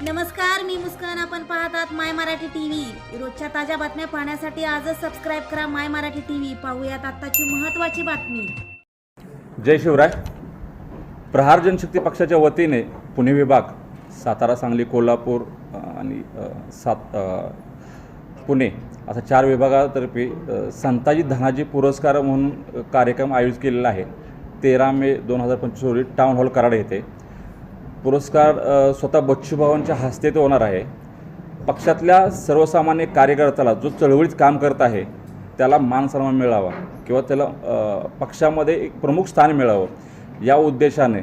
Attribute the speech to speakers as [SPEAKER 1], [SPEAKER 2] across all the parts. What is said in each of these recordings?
[SPEAKER 1] नमस्कार, मी मुस्कान. आपण पाहतात माय मराठी टीव्ही. रोजच्या ताज्या बातम्या पाहण्यासाठी आजच सबस्क्राईब करा माय मराठी टीव्ही. पाहूयात आत्ताची महत्त्वाची बातमी.
[SPEAKER 2] जय शिवराय. प्रहार जनशक्ती पक्षाच्या वतीने पुणे विभाग, सातारा, सांगली, कोल्हापूर आणि पुणे असा 4 विभागातर्फे संताजी धनाजी पुरस्कार म्हणून कार्यक्रम आयोजित केलेला आहे. 13 मे 2025 रोजी टाउन हॉल कराड येथे पुरस्कार स्वतः बच्चूभावांच्या हस्ते ते होणार आहे. पक्षातल्या सर्वसामान्य कार्यकर्त्याला जो चळवळीत काम करत आहे त्याला मान सन्मान मिळावा किंवा त्याला पक्षामध्ये एक प्रमुख स्थान मिळावं या उद्देशाने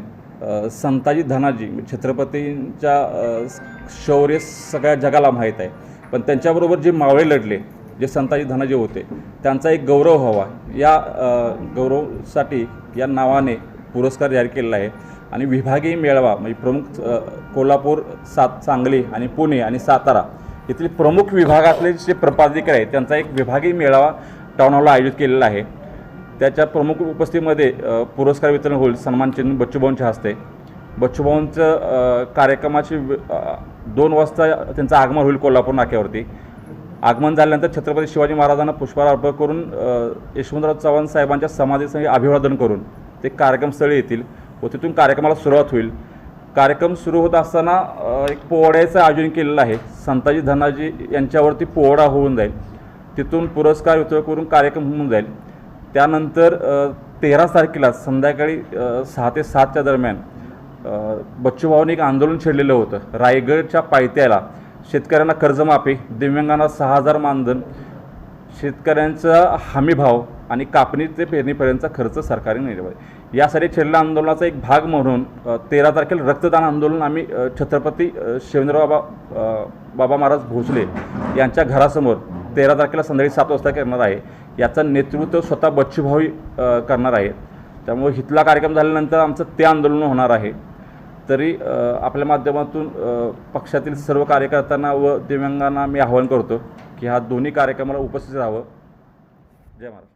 [SPEAKER 2] संताजी धनाजी छत्रपतींच्या शौर्य सगळ्या जगाला माहीत आहे, पण त्यांच्याबरोबर जे मावळे लढले, जे संताजी धनाजी होते, त्यांचा एक गौरव व्हावा या गौरवसाठी या नावाने पुरस्कार जाहीर केलेला आहे. आणि विभागीय मेळावा म्हणजे प्रमुख कोल्हापूर, सांगली आणि पुणे आणि सातारा येथील प्रमुख विभागातले जे पदाधिकारी आहेत त्यांचा एक विभागीय मेळावा टाउन हॉलला आयोजित केलेला आहे. त्याच्या प्रमुख उपस्थितीमध्ये पुरस्कार वितरण होईल. सन्मान चिन्ह बच्चूभाऊंच्या हस्ते. बच्चूभाऊंचं कार्यक्रमाची 2 वाजता त्यांचं आगमन होईल कोल्हापूर नाक्यावरती. आगमन झाल्यानंतर छत्रपती शिवाजी महाराजांना पुष्पहार अर्पण करून यशवंतराव चव्हाण साहेबांच्या समाधीसंगी अभिवादन करून ते कार्यक्रमस्थळी येतील व तिथून कार्यक्रमाला सुरुवात होईल. कार्यक्रम सुरू होत असताना एक पोवाड्याचं आयोजन केलेलं आहे. संताजी धनाजी यांच्यावरती पोवाडा होऊन जाईल. तिथून पुरस्कार वितरण करून कार्यक्रम होऊन जाईल. त्यानंतर 13 तारखेला संध्याकाळी 6 ते 7च्या दरम्यान बच्चूभाऊंनी एक आंदोलन छेडलेलं होतं. रायगडच्या पायथ्याला शेतकऱ्यांना कर्जमाफी, दिव्यांगांना 6,000 मानधन, शेतकऱ्यांचा हमीभाव आणि कापणी ते पेरणीपर्यंतचा खर्च सरकारने निर्वाह यासाठी छेडलेल्या आंदोलनाचा एक भाग म्हणून 13 तारखेला रक्तदान आंदोलन आम्ही छत्रपती शिवेंद्रराव बाबा महाराज भोसले यांच्या घरासमोर 13 तारखेला संध्याकाळी 7 वाजता करणार आहे. याचं नेतृत्व स्वतः बच्चूभाऊ करणार आहे. त्यामुळे हितला कार्यक्रम झाल्यानंतर आमचं ते आंदोलन होणार आहे. तरी आपल्या माध्यमातून पक्षातील सर्व कार्यकर्त्यांना व दिव्यांगांना मी आवाहन करतो की ह्या दोन्ही कार्यक्रमाला उपस्थित राहावं. जय महाराज.